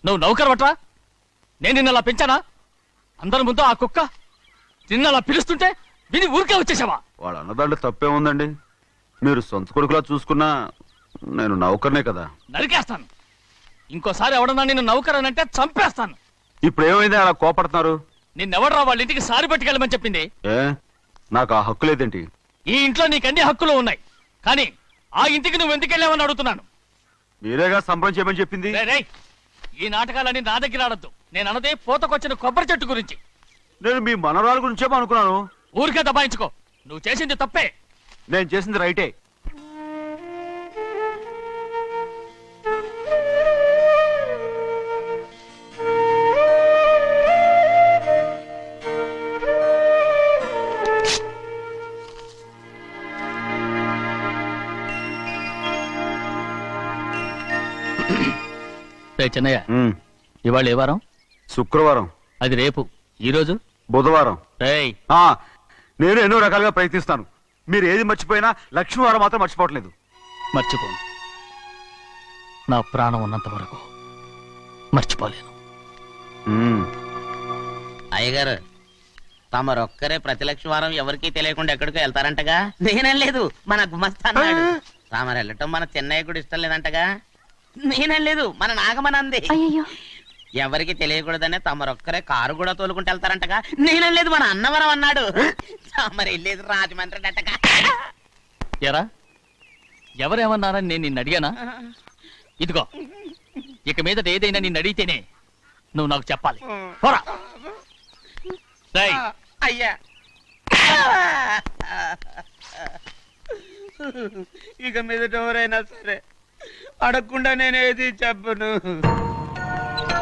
నువ్వు నౌకరవట్రా? నేను నిన్నలా పెంచానా? అందరి ముందు ఆ కుక్క నిన్నలా పిలుస్తుంటే విని ఊరికే వచ్చేసావా? వాడు అన్నదాంట్లో తప్పే ఉందండి. మీరు సొంత కొడుకులా చూసుకున్నా నేను నౌకర్నే కదా. నరికేస్తాను. ఇంకోసారి ఎవడన్నా నిన్ను నౌకరనంటే చంపేస్తాను. ఇప్పుడు ఏమైంది అలా కోపడుతున్నారు? నిన్నెవడరా వాళ్ళ ఇంటికి సారి పట్టుకెళ్ళమని చెప్పింది? ఏ నాకు ఆ హక్కు లేదేంటి? ఈ ఇంట్లో నీకన్ని హక్కులు ఉన్నాయి, కానీ ఆ ఇంటికి నువ్వు ఎందుకు వెళ్ళావని అడుగుతున్నాను. మీరేగా సంబరం చేయమని చెప్పింది. రేయ్, ఈ నాటకాలన్నీ నా దగ్గర ఆడద్దు. నేను అన్నదే పూతకొచ్చిన కొబ్బరి చెట్టు గురించి. నేను మీ మనవరాల గురించేమో అనుకున్నాను. ఊరికే దబాయించుకో. నువ్వు చేసింది తప్పే. నేను చేసింది రైటే. చెన్నయ్య, ఇవాళ ఏ వారం? శుక్రవారం. అది రేపు. ఈ రోజు బుధవారం. రేయ్, నేను ఎన్నో రకాలుగా ప్రయత్నిస్తాను. మీరు ఏది మర్చిపోయినా లక్ష్మీవారం మాత్రం మర్చిపోవట్లేదు. మర్చిపోను. నా ప్రాణం ఉన్నంత వరకు మర్చిపోలేను. అయ్యగారు, తమరొక్కరే ప్రతి లక్షవారం ఎవరికీ తెలియకుండా ఎక్కడికో వెళ్తారంటగా? నేనేం లేదు, మన గుమస్తా అన్నాడు. తామరు వెళ్ళటం మన చెన్నయ్య కూడా ఇష్టం లేదంటగా? నేనేం లేదు, మన నాగమనంది. ఎవరికి తెలియకూడదనే తమరొక్కరే కారు కూడా తోలుకుంటూ వెళ్తారంటగా? నేనేం లేదు, మన అన్నవరం అన్నాడు. తమరు వెళ్ళేది రాజమండ్రి అంటగా? ఎరా, ఎవరేమన్నారని నేను నిన్ను అడిగానా? ఇదిగో, ఇక మీదట ఏదైనా నిన్ను అడిగితేనే నువ్వు నాకు చెప్పాలి. పోరా. అయ్యా, ఇక మీదట ఎవరైనా సరే అడగకుండా నేనేది చెప్పను.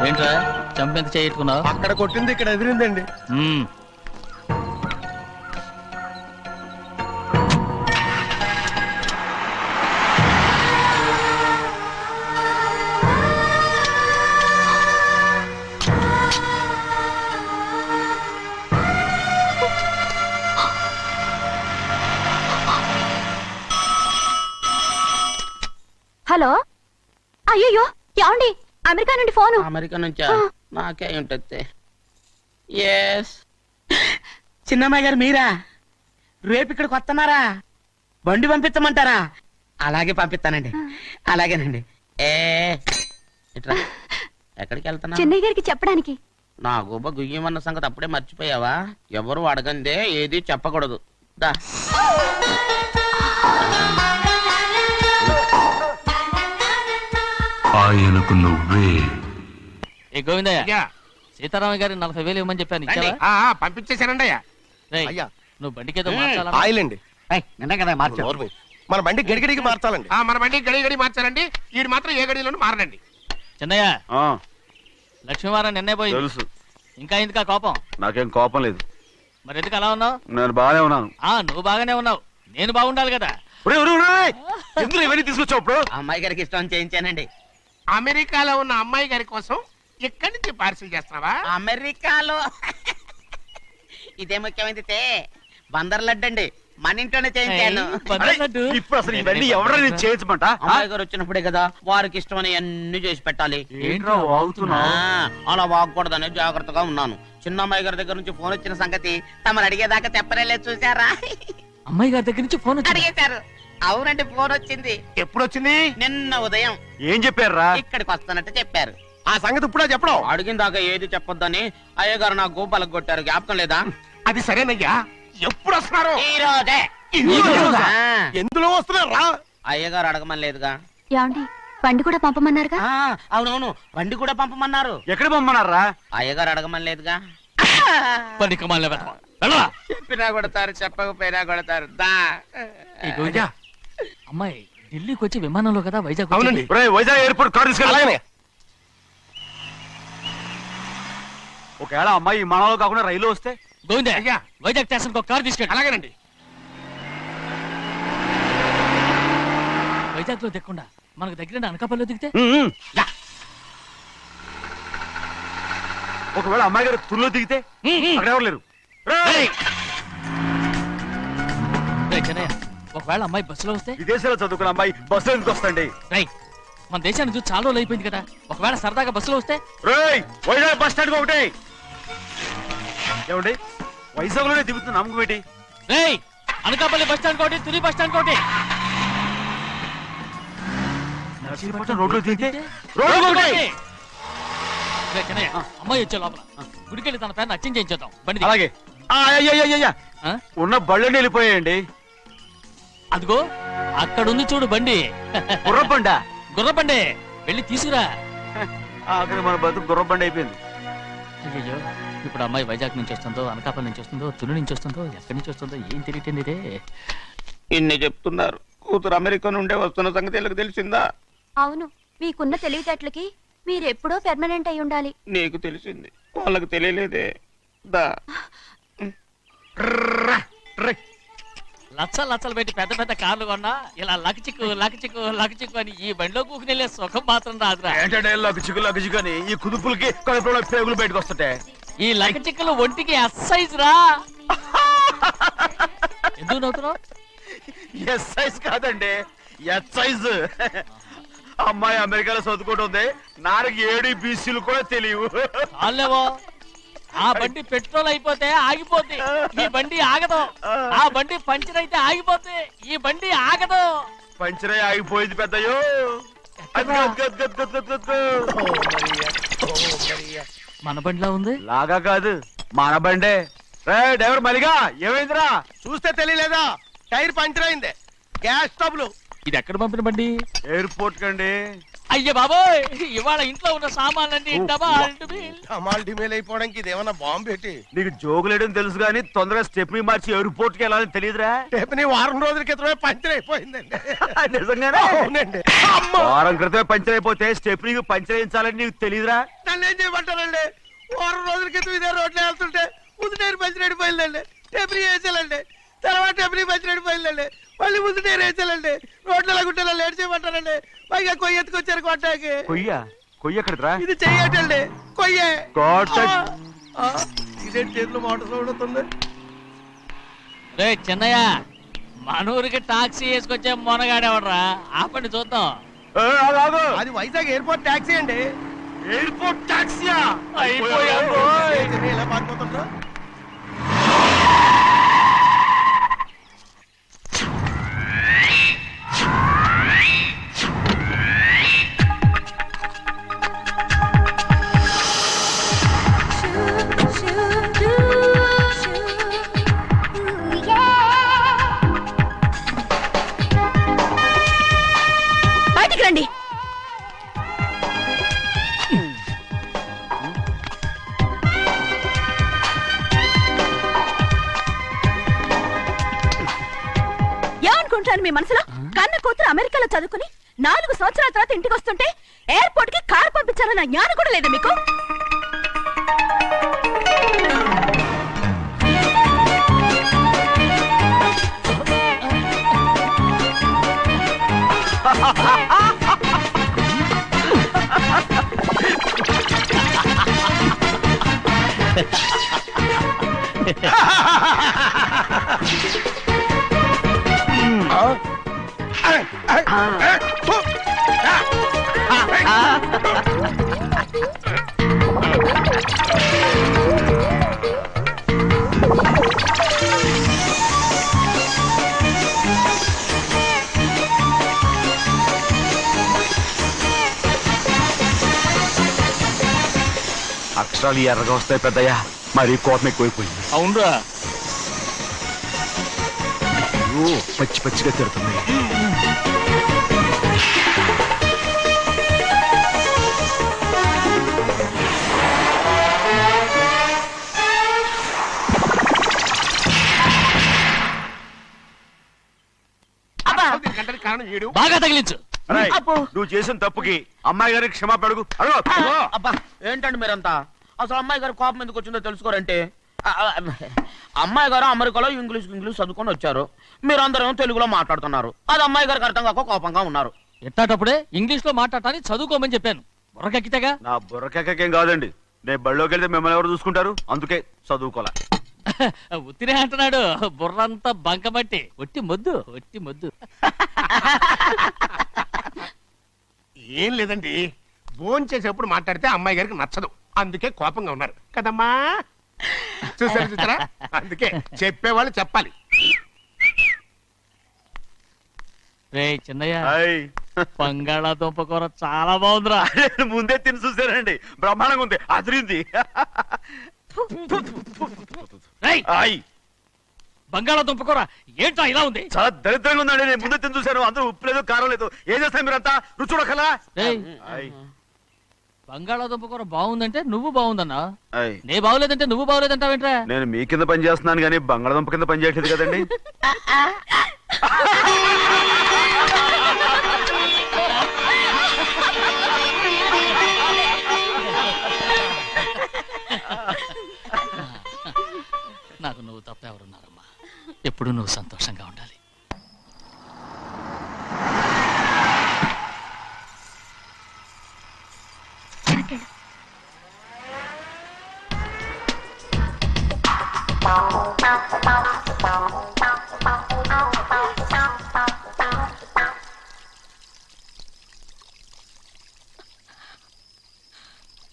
ఏంట్రా చంపెంత చేయించుకున్నావు? అక్కడ కొట్టింది ఇక్కడ ఎదిరిందండి. హలో, అయ్యో ఏమండి? అమెరికా నుండి ఫోను. అమెరికా నుంచా? నాకే ఉంటుంది. చిన్నమ్మాయి గారు మీరా? రేపు ఇక్కడికి వస్తున్నారా? బండి పంపిస్తామంటారా? అలాగే పంపిస్తానండి. అలాగేనండి. ఎక్కడికి వెళ్తున్నా? చెన్నై గారికి చెప్పడానికి. నా గుబ్బ గుయ్యమన్న సంగతి అప్పుడే మర్చిపోయావా? ఎవరు అడగందే ఏది చెప్పకూడదు. దా, ఆయనకు నువ్వే. ఏ గోవిందయ్య, సీతారామయ్య గారి 40,000 ఇవ్వమని చెప్పాను. పంపించేశానండి. అయ్యా, నువ్వు బండికేదో మార్చాలా? ఆయిల్ అండి. నిన్న కదా మార్చారు. మన బండి గడిగడికి మార్చాలండి. మన బండి గడిగడి మార్చాలండి. వీడు మాత్రం ఏ గడిలోనూ మారనండి. చిన్నయ్య, లక్ష్మీవారం నిన్నే పోయింది. తెలుసు. ఇంకా ఎందుకా కోపం? నాకేం కోపం లేదు. మరి ఎందుకు అలా ఉన్నావు? నేను బాగానే ఉన్నాను. నువ్వు బాగానే ఉన్నావు, నేను బాగుండాలి కదా. ఎందుకు ఇవన్నీ తీసుకొచ్చావు? ఇప్పుడు అమ్మాయి గారికి ఇష్టం చేయించానండి. అమెరికాలో ఉన్న అమ్మాయి గారి కోసం ఇక్కడి నుంచి పార్సిల్ చేస్తున్నావా? అమెరికాలో ఇదే ముఖ్యమైనది. బందర్ లడ్డు అండి, మన ఇంట్లోనే చేయించాను. ఇప్పుడు అసలు ఇవన్నీ ఎవరైనా చేయించమంట? అమ్మాయి గారు వచ్చినప్పుడే కదా వారికి ఇష్టమని అన్ని చేసి పెట్టాలి. అలా వాగకూడదని జాగ్రత్తగా ఉన్నాను. చిన్న అమ్మాయి గారి దగ్గర నుంచి ఫోన్ వచ్చిన సంగతి తమరు అడిగేదాకా చెప్పలేదు. చూసారా? అమ్మాయి గారి దగ్గర నుంచి ఫోన్ అడిగేశారు. అవునండి, ఫోన్ వచ్చింది. ఎప్పుడు వచ్చింది? నిన్న ఉదయం. ఏం చెప్పారా? ఇక్కడికి వస్తానంటే చెప్పారు. ఆ సంగతి ఇప్పుడే చెప్పడం. అడిగిన దాకా ఏది చెప్పొద్దని అయ్యగారు నా గోపాలకు కొట్టారు. జ్ఞాపకం లేదా? అది సరేనయ్యా, ఎప్పుడు వస్తున్నారు? ఈ రోజే. ఎందులో వస్తున్నారా? అయ్యగారు అడగమని లేదుగా. ఏమండి, బండి కూడా పంపమన్నారుగా? అవునవును, బండి కూడా పంపమన్నారు. ఎక్కడ పంపమన్నారా? అయ్యగారు అడగమని లేదుగా. చెప్పినా కొడతారు, చెప్పకపోయినా కొడతారు. అమ్మాయి ఢిల్లీకి వచ్చి విమానంలో కదా వైజాగ్. అవునండి. వైజాగ్ ఎయిర్పోర్ట్ కార్ తీసుకెళ్ళి. ఒకవేళ అమ్మాయి విమానంలో కాకుండా రైలు వస్తే? గోవిందే, వైజాగ్ స్టేషన్ ఒక కార్ తీసుకెళ్ళి. అలాగేనండి. వైజాగ్ లో దిక్కుండా మనకు దగ్గర అనకాపల్లిలో దిగితే? ఒకవేళ అమ్మాయి గారు తుల్లో దిగితే? అక్కడ ఎవరు లేరు. చెన్నయ్య, ఒకవేళ అమ్మాయి బస్సులో వస్తే? విదేశాల్లో చదువుకున్న అమ్మాయి బస్సులో ఎందుకు వస్తండి? మన దేశాన్ని చూసి చాలా రోజులు అయిపోయింది కదా, ఒకవేళ సరదాగా బస్సులో వస్తే. రేయ్ వైజాగ్ బస్ స్టాండ్ ఒకటి ఏమండి, వైజాగ్ లోనే దిగుతుంది నమ్మకం ఏంటి? రేయ్ అనకాపల్లి బస్ స్టాండ్ కోటి, తుని బస్ స్టాండ్ కోటి. నర్సీపట్నం రోడ్లో దిగితే రోడ్డు రోడ్డు కోటి. రేయ్ చిన్నయ్య, అమ్మాయి వచ్చే లోపల గుడికెళ్ళి తన పేరుని అచ్చం చేయించేద్దాం. బండి దిగు. అలాగే. అయ్యయ్యయ్యయ్య, ఆ? ఉన్న బళ్ళని వెళ్ళిపోయాయండి. అదిగో అక్కడుంది చూడు బండి. గుర్రబండ. గుర్రబండి, వెళ్ళి తీసుకురా. ఆఖరి మన బతుకు గుర్రబండ అయిపోయింది. అయ్యో, ఇప్పుడు అమ్మాయి వైజాగ్ నుంచి వస్తుందో, అనకాపల్లి నుంచి వస్తుందో, తుని నుంచి వస్తుందో, ఎక్కడి నుంచి వస్తుందో ఏం తెలియటండి ఇదే. ఇన్ని చెప్తున్నారు, కూతురు అమెరికా నుండే వస్తున్న సంగతి వీళ్ళకి తెలిసిందా? అవును, మీకున్న తెలివితేటలకి మీరెప్పుడో పెర్మనెంట్ అయి ఉండాలి. నీకు తెలిసింది, వాళ్ళకి తెలియలేదే. దా లచ్చలు పెట్టి పెద్ద పెద్ద కార్లు కొన్నా ఇలా లకచిక్కు అని ఈ బండిలో కూకుని వెళ్ళే సుఖం మాత్రం రాదురా. ఏంటంటే లగచిక్కు అని ఈ కుదుపులకి కడుపులో పేగులు బయటకు వస్తుంటాయి. ఈ లకచిక్కులు ఒంటికి ఎక్సైజ్ రా. ఎందుకు నవ్వుతున్నావు? ఎస్ సైజ్ కాదండి, ఎస్ సైజ్. అమ్మాయి అమెరికాలో చదువుకుంటుంది, నాకు 7 BCలు కూడా తెలియవు. చాలేవో, ఆ బండి పెట్రోల్ అయిపోతే ఆగిపోద్ది, ఈ బండి ఆగదు. ఆ బండి పంచర్ అయితే ఆగిపోద్ది, ఈ బండి ఆగదు. పంచరే ఆగిపోయింది పెద్దయ్యో. మన బండిలా ఉంది. లాగా కాదు, మన బండే. రే డ్రైవర్ మలిగా, ఏమైందిరా? చూస్తే తెలియలేదా? టైర్ పంచర్ అయింది. గ్యాస్ స్టవ్లు. ఇది ఎక్కడ పంపిన బండి? ఎయిర్పోర్ట్ కండి. అయ్య బాబోయ్, ఇవాళ ఇంట్లో ఉన్న సామాన్లన్నీ డబల్ అమాల్ డిమేల్ అయిపోవడానికి ఇది ఏమన్నా బాంబు పెట్టి నీకు జోగులేయడం తెలుసు కానీ తొందరగా స్టెప్ని మార్చి ఎయిర్పోర్ట్ కి వెళ్ళాలని తెలియదురా? రేపు వారం రోజుల క్రితమే పంచర్ అయిపోయిందండి. నిజంగానే? అవునండి. వారం క్రితమే పంచర్ అయిపోతే స్టెప్నీకి పంచర్ వేయించాలని నీకు తెలియదురా? నన్ను ఏం చేయమంటారండి? వారం రోజుల క్రితం ఇదే రోడ్లు వెళ్తుంటే ముందు టైర్ పంచర్ అయిపోయిందండి. టెబ్రీ వేసాలండి, తర్వాత టెబ్రీ పంచర్ అయిపోయిందండి, మళ్ళీ ముందు టైర్ వేసాలండి. రోడ్లు ఎలా గుంటే లేట్ చేయమంటారండి. పైగా కొయ్య ఎత్తుకొచ్చారు కొట్టాకి. కొయ్య ఎక్కడిదిరా? ఇది చెయ్యటండి, కొయ్యే. కోట- ఇదేంటి చేతిలో మోటార్ సౌండ్ అవుతుంది? రే చిన్నయ్య, మనూరికి టాక్సీ వేసుకొచ్చే మొనగాడేవడరా, ఆపండి చూద్దాం. ఏ, ఆగు, ఆగు. అది వైజాగ్ ఎయిర్పోర్ట్ ట్యాక్సీ అండి. ఎయిర్పోర్ట్ టాక్సీయా? అయిపోయాం రోయ్. ఎలా పారిపోతుంటారు? బయటికి రండి. ఏమనుకుంటాను మీ మనసులో? కన్న కూతురు అమెరికాలో చదువుకుని 4 సంవత్సరాల తర్వాత ఇంటికి వస్తుంటే ఎయిర్పోర్ట్ కి కార్ పంపించాలన్న జ్ఞానం కూడా లేదా మీకు? అక్షరాలు ఎర్రగా వస్తాయి పెద్దయ్యా, మరి కోపం ఎక్కువైపోయింది. అవునరా, అయ్యో, పచ్చి పచ్చిగా తిడుతుంది. గంటకి కారణం ఏడు. బాగా తగిలించు. రేయ్, నువ్వు చేసిన తప్పుకి అమ్మాయి గారికి క్షమాపణ అడుగు. అడుగు. అబ్బా ఏంటండి మీరంతా? అసలు అమ్మాయి గారు కోపం ఎందుకు వచ్చిందో తెలుసుకోరంటే, అమ్మాయి గారు అమెరికాలో ఇంగ్లీష్ చదువుకొని వచ్చారు, మీరందరూ తెలుగులో మాట్లాడుతున్నారు. అది అమ్మాయి గారికి అర్థం కాక కోపంగా ఉన్నారు. ఎట్టాటప్పుడే ఇంగ్లీష్ లో మాట్లాడటానికి చదువుకోమని చెప్పాను. బుర్రకెక్కితేగా. నా బుర్రకేకేం కాదండి, నేను బళ్ళోకి వెళ్తే మిమ్మల్ని ఎవరు చూసుకుంటారు, అందుకే చదువుకోలే. ఉత్తిరే అంటున్నాడు, బుర్రంతా బంకమట్టి. ఒట్టి మొద్దు. ఏం లేదండి, భోజనం చేసేప్పుడు మాట్లాడితే అమ్మాయి గారికి నచ్చదు, అందుకే కోపంగా ఉన్నారు కదమ్మా. చూసారా, అందుకే చెప్పేవాళ్ళు చెప్పాలి. రే చిన్నయ్య, హాయ్. బంగాళాదుంప కూర చాలా బాగుందిరా. నేను ముందే తిని చూసానండి, బ్రహ్మాండంగా ఉంది, అదిరింది. రేయ్, హాయ్. బంగాళాదుంప కూర ఏంటా ఇలా ఉంది? చాలా దరిద్రంగా ఉందండి, నేను ముందే తిని చూశాను, అందరూ ఉప్పు లేదు కారం లేదు. ఏం చేస్తాను మీరంతా, రుచి చూడకలా. రేయ్, హాయ్. బంగాళాదుంప కూర బాగుందంటే నువ్వు బాగుందన్నా, హాయ్. నే బాగులేదంటే నువ్వు బాగులేదంటావేంట్రా? నేను మీ కింద పని చేస్తున్నాను కానీ బంగాళదుంప కింద పని చేయట్లేదు కదండి. నాకు నువ్వు తప్ప ఎవరున్నారమ్మా? ఎప్పుడు నువ్వు సంతోషంగా ఉండాలి.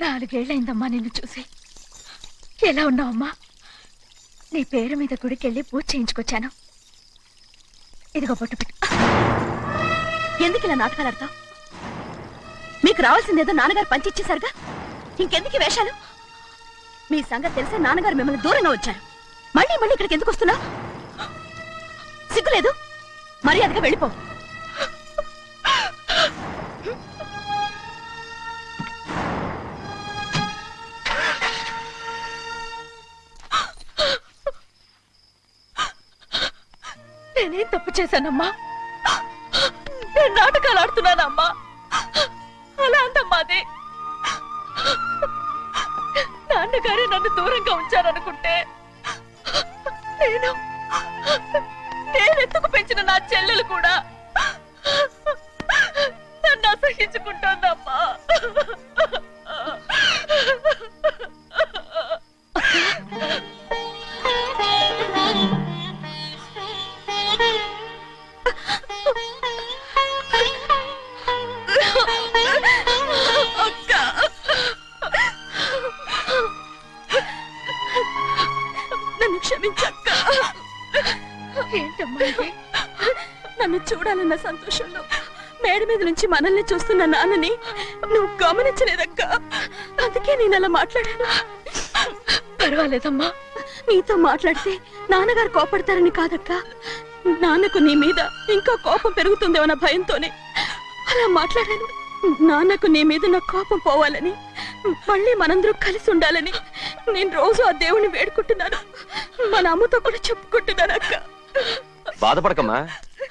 నాలుగేళ్లైందమ్మా నిన్ను చూసి. ఎలా ఉన్నావమ్మా? నీ పేరు మీద గుడికెళ్ళి పూజ చేయించుకొచ్చాను. ఇదిగో బొట్టు పెట్టు. ఎందుకు ఇలా నాటకాలు ఆడతావు? మీకు రావాల్సిందేదో నాన్నగారు పంచిచ్చేశారుగా, ఇంకెందుకు ఈ వేషాలు? మీ సంగతి తెలిసే నాన్నగారు మిమ్మల్ని దూరంగా వచ్చారు. మళ్ళీ మళ్ళీ ఇక్కడికి ఎందుకు వస్తున్నావు? సిగ్గులేదు? మర్యాదగా వెళ్ళిపో. నేనేం తప్పు చేశానమ్మా? నేను నాటకాలు ఆడుతున్నానమ్మా. అలా అందమ్మా అది. నాన్నగారే నన్ను దూరంగా ఉంచారనుకుంటే నేనెత్తుకు పెంచిన నా చెల్లెలు కూడా నన్ను అసహించుకుంటోందమ్మా. నన్ను క్షమించక్క. ఏంటమ్మా ఇది? నన్ను చూడాలన్న సంతోషంలో మేడ మీద నుంచి మనల్ని చూస్తున్న నాన్నని నువ్వు గమనించలేదక్క. అందుకే నేను అలా మాట్లాడాను. పర్వాలేదమ్మా, నీతో మాట్లాడితే నాన్నగారు కోపడతారని కాదక్క. నాన్నకు నీ మీద ఇంకా కోపం పెరుగుతుందేమన్న భయంతోనే అలా మాట్లాడాను. నాన్నకు నీ మీద నా కోపం పోవాలని, మళ్ళీ మనందరూ కలిసి ఉండాలని నేను రోజు ఆ దేవుని వేడుకుంటున్నాను. మన అమ్మతో కూడా చెప్పుకుంటున్నాను అక్క. బాధపడకమ్మా,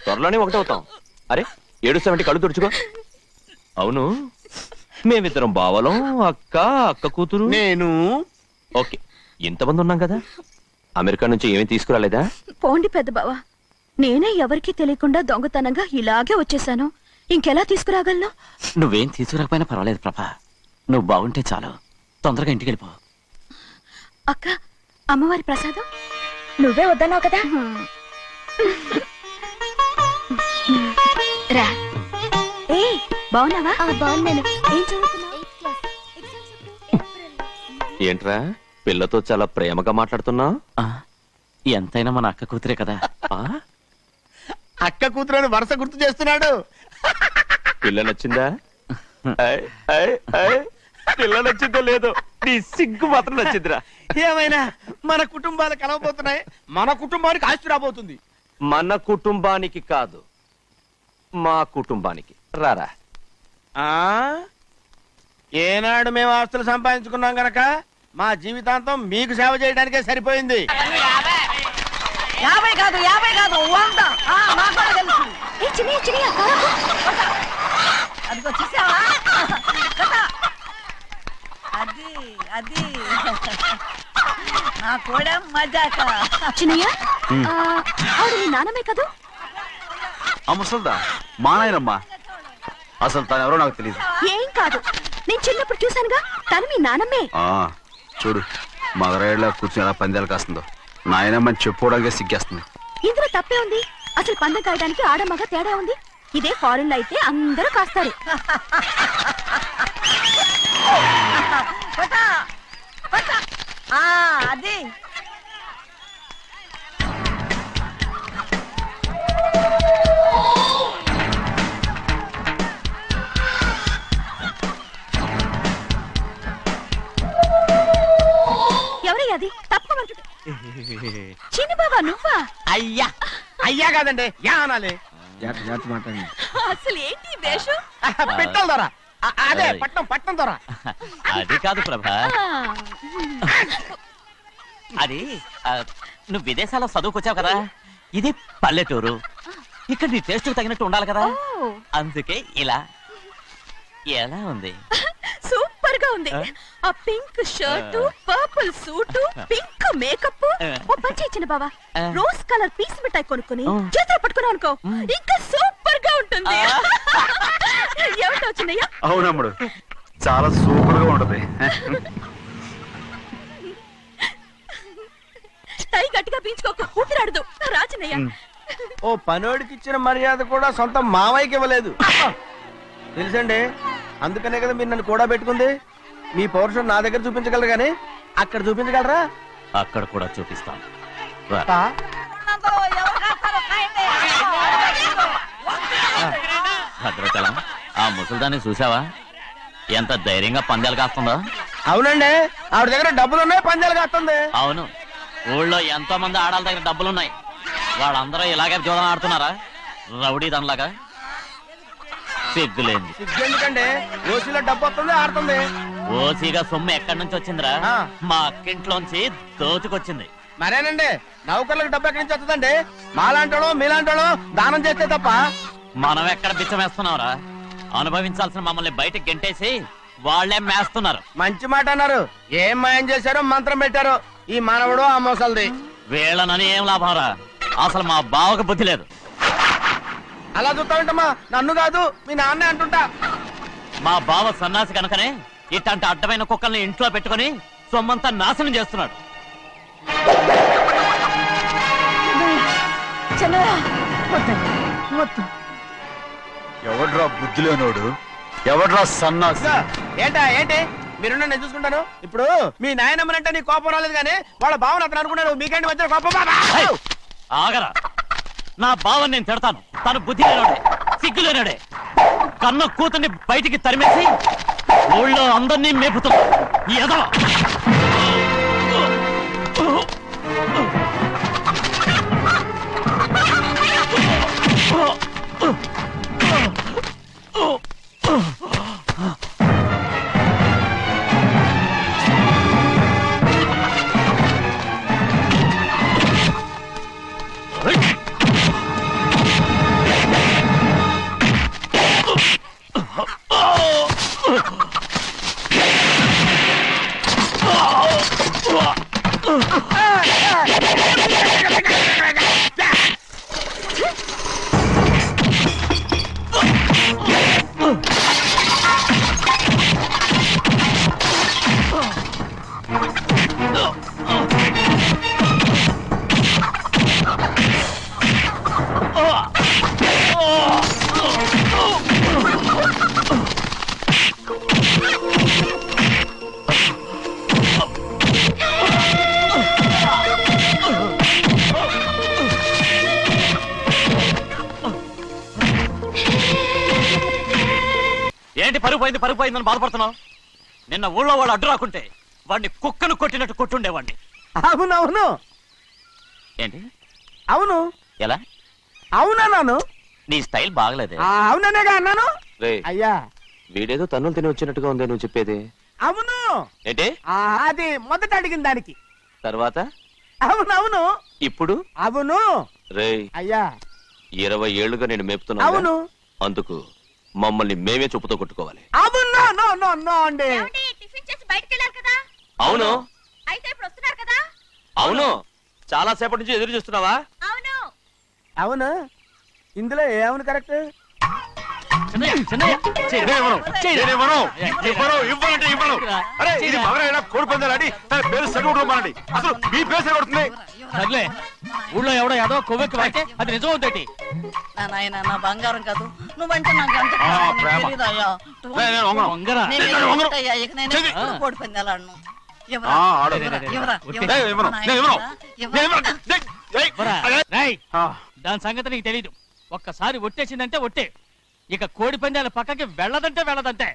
త్వరలోనే ఒకటవుతాం. అరే ఏడుస్తామంటే కళ్ళు తుడుచుకో. అవును, మేమిద్దరం బావలం, అక్క కూతురు, నేను ఓకే. ఇంతమంది ఉన్నాం కదా, అమెరికా నుంచి ఏమీ తీసుకురాలేదా? పోండి పెద్ద బావా, నేనే ఎవరికీ తెలియకుండా దొంగతనంగా ఇలాగే వచ్చేసాను. ఇంకెలా తీసుకురాగలను? నువ్వేం తీసుకురాకపోయినా పర్వాలేదు ప్రభా, నువ్వు బాగుంటే చాలు. తొందరగా ఇంటికి వెళ్ళిపో. అక్క, అమ్మవారి ప్రసాదం నువ్వే వద్దన్నావు కదా. రా. ఏ బాగున్నావా? బాగున్నాను. ఏం చదువుతున్నావు? ఏంట్రా పిల్లతో చాలా ప్రేమగా మాట్లాడుతున్నావు? ఎంతైనా మన అక్క కూతురే కదా. అక్క కూతురు వరుస గుర్తు చేస్తున్నాడు. పిల్ల నచ్చిందా? పిల్ల నచ్చిందో లేదో, నీ సిగ్గు మాత్రం నచ్చిందిరా. ఏమైనా మన కుటుంబాలు కలవబోతున్నాయి, మన కుటుంబానికి ఆస్తి రాబోతుంది. మన కుటుంబానికి కాదు, మా కుటుంబానికి. రారా. ఏనాడు మేము ఆస్తులు సంపాదించుకున్నాం గనక మా జీవితాంతం మీకు సేవ చేయడానికే సరిపోయింది. 50 కాదు 100. అదిగో చూసావా? అది నా కూడా మజాక. చిన్నయ్య, ఆవిడ నీ నాన్నమే కదా? ముసల్దా మా నాయనమ్మా, అసలు తను ఎవరో నాకు తెలియదు. ఏం కాదు, నేను చిన్నప్పుడు చూశానుగా, తను మీ నాన్నమ్మే. చూడు మగరాయిలా కూర్చుని ఎలా పందాలు కాస్తుందో, నాయనమ్మని చెప్పుకోవడానికి సిగ్గేస్తుంది. ఇందులో తప్పే ఉంది? అసలు పందెం కాయడానికి ఆడమగ తేడా ఉంది. ఇదే ఫారెన్ లో అయితే అందరూ కాస్తారు. కొట్ట కొట్ట అది ఎవరయ్యా అది? తప్పమంటుంది. చిన్ని బాబా నువ్వా? అయ్యా అయ్యా కాదండి యా అనాలి. అసలు ఏంటి ఈ వేషం? పెట్టాలి దొర. అదే పట్నం పట్నం దొర. అది కాదు ప్రభా, ఆ, అది నువ్వు విదేశాల్లో చదువుకొచ్చావు కదా, ఇది పల్లెటూరు, ఇక్కడ నీ టేస్ట్ తగినట్టు ఉండాలి కదా, ఓ, అందుకే ఇలా. ఎలా ఉంది? సూపర్ గా ఉంది. ఆ pink shirt, purple suit, pink makeup. ఓ పని చిన్న బావా, రోజ్ కలర్ పీస్ మిఠాయి కొనుక్కొని చేతిలో పట్టుకున్నావు అనుకో, ఇంకా సూపర్ గా ఉంటుంది. ఎవరితో వచ్చిందయ్యా? అవునమ్ముడు, చాలా సూపర్ గా ఉంటది. టై గట్టిగా పీంచుకోకు, ఊపిరాడదు. రాజనయ్య, ఓ పనోడికి ఇచ్చిన మర్యాద కూడా సొంత మావయ్యకి ఇవ్వలేదు తెలుసండి. అందుకనే కదా మీరు నన్ను కూడా పెట్టుకుంది. మీ పౌరుషం నా దగ్గర చూపించగలరు కానీ అక్కడ చూపించగలరా? అక్కడ కూడా చూపిస్తాను రా. ఆ? ఎవరు కాస్తారో కాయండి. భద్రాచలం, ఆ ముసల్దాన్ని చూసావా? ఎంత ధైర్యంగా పందాలు కాస్తుందో. అవునండి, ఆవిడ దగ్గర డబ్బులు ఉన్నాయి, పందాలు కాస్తుంది. అవును, ఊళ్ళో ఎంతో మంది ఆడాళ్ళ దగ్గర డబ్బులున్నాయి, వాళ్ళందరూ ఇలాగే జోదం ఆడుతున్నారా రౌడీ దానిలాగా? సిగ్గులేంది. ఎందుకండి ఓసీలో డబ్బు వస్తుంది, ఆడుతుంది. ఓసీగా సొమ్ము ఎక్కడి నుంచి వచ్చిందిరా? ఆ. మా అక్కింట్లోంచి దోచుకొచ్చింది. మరేనండి, నౌకర్లకు డబ్బు ఎక్కడి నుంచి వస్తుందండి? మాలాంటోళ్ళు మీలాంటోళ్ళు దానం చేస్తే తప్ప. మనం ఎక్కడ బిచ్చమేస్తున్నావురా? అనుభవించాల్సిన మమ్మల్ని బయటకు గెంటేసి వాళ్ళే మేస్తున్నారు. మంచి మాట అన్నారు. ఏం మాయం చేశారో మంత్రం పెట్టారో ఈ మానవుడు ఆ మోసల్ది. వీళ్ళనని ఏం లాభం రా? అసలు మా బావకు బుద్ధి లేదు. అలా చూస్తామంటమ్మా, నన్ను కాదు మీ నాన్నే అంటుంటా. మా బావ సన్నాసి కనుకనే ఇట్లాంటి అడ్డమైన కుక్కల్ని ఇంట్లో పెట్టుకుని సొమ్మంతా నాశనం చేస్తున్నాడు. ఎవడ్రా బుద్ధి లేనోడు? ఎవడ్రా సన్నాసి? ఏంటా ఏంటి? మీరు నేను చూసుకుంటాను. ఇప్పుడు మీ నాయనమ్మనంటే నీ కోపం రాలేదు కానీ వాళ్ళ భావన అతను అనుకున్నాడు. మీకేంటి మధ్య కోపం? హై! ఆగరా, నా బావని నేను తిడతాను. తను బుద్ధి లేనోడే, సిగ్గు లేనోడే. కన్న కూతుర్ని బయటికి తరిమేసి ఊళ్ళో అందరినీ మేపుతున్నా ఈ ఎదవ. ఏంటి పరుగు పోయిందని బాధపడుతున్నావు? నిన్న ఊళ్ళో వాళ్ళు అడ్డు రాకుంటే వాడిని కుక్కను కొట్టినట్టు కొట్టుండేవాడిని. అవునవును ఏంటి? అవును ఎలా? అవునన్నాను. నీ స్టైల్ బాగలేదే. అవుననేగా అన్నాను. రేయ్, అయ్యా వీడేదో తన్నులు తిని వచ్చినట్టుగా ఉంది నువ్వు చెప్పేది. అవును, ఏంటి? అది మొదట అడిగిన దానికి. తర్వాత అవునవును ఇప్పుడు అవును. రేయ్, అయ్యా 20 ఏళ్లుగా నేను మేపుతున్నా. అవును అందుకు మమ్మల్ని మేమే చెప్పుతో కొట్టుకోవాలి. అవును. నో నో నో అండి. టిఫిన్ చేసి బయటకు వెళ్ళారు కదా, అవును అయితే ఇప్పుడు వస్తున్నారు కదా? అవును, చాలా సేపటి నుంచి ఎదురు చూస్తున్నావా? అవును. అవును, ఇందులో ఏమవును కరెక్ట్? చిన్నయ్య చిన్నయ్య చెయ్యి. నేను చెయ్యి. ఇవ్వను. ఇవ్వనంటే ఇవ్వను. అరే ఇది మగరైనా కోడి పందాలని తన పేరు సరిగొట్టుకోమనండి. అసలు మీ పేరు సరిగొడుతుంది. సర్లే ఊళ్ళో ఎవడో ఏదో కొవ్వెక్కి వాడితే అది నిజం అవుతాయి. నా నాయన నా బంగారం కాదు నువ్వంటే నాకు ఎంత ఆ, ప్రేమ, నీకు ప్రేమ. తెలీదయ్యా? నేను వంగను. వంగరా నేను నేను వంగను. ఏంటయ్యా, ఇక నేను చెయ్యి. ఎప్పుడు కోడి పందాలాడను. ఆ, ఎవరా? ఆడు. ఎవరా? రే, రే, ఎవరా? రే, ఎవరా? నేను ఇవ్వను. నా నేను ఇవ్వను. నాయనా? నేను ఎవరా? ఇవ్వను. ఏయ్, పోరా. అదే. రేయ్, ఆ, దాని సంగతి నీకు తెలీదు. ఒక్కసారి ఒట్టేసిందంటే ఒట్టే. ఇక కోడి పందాల పక్కకి వెళ్ళదంటే వెళ్ళదంటే.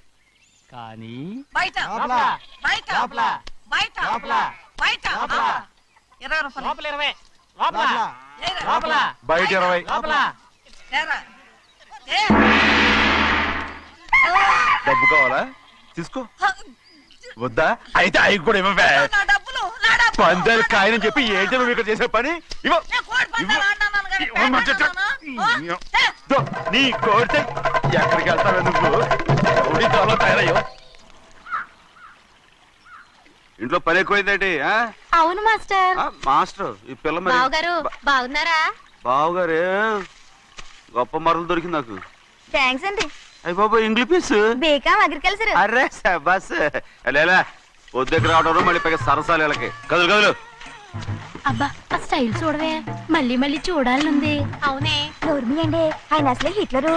కానీ బయట బయట బయట బయట 20 రూపాయలు. ఏరా. బయట 20. ఏరా. ఏ. డబ్బు కావాలా తీసుకో. వద్దా అయితే అవి కూడా ఇవ్వవే. నా డబ్బులు నా డబ్బులు. పందాలు కాయని చెప్పి ఏంటి నువ్వు ఇక్కడ చేసే పని ఇవ్వ. నేను కోడి పందాలు ఆడినాను కానీ ఇవ్వమంటే ఆడినానా? ఏ. దో, నీ కోరితే ఎక్కడికి వెళ్తావే నువ్వు రౌడీ త్వరలో తయారయ్యో. ఇంట్లో పని ఎక్కువైందేంటి ఆ? అవును మాస్టర్. ఆ, మాస్టర్ ఈ పిల్ల మరి బావగారు బాగున్నారా? బావుగారే గొప్ప మరలు దొరికింది నాకు. థ్యాంక్స్ అండి. అయ్యి బాబు ఇంగ్లీష్ పీస్. బేకాం అగ్రికల్చర్. అరే బస్ లేలా వద్దకు రావడం మళ్ళీ పైగా సరసాలు వీళ్ళకి. కదులు కదులు. అబ్బా ఆ స్టైల్ చూడవే, మళ్ళీ మళ్ళీ చూడాలనుంది. అవునే నోర్మి అండి ఆయన అసలే హిట్లరు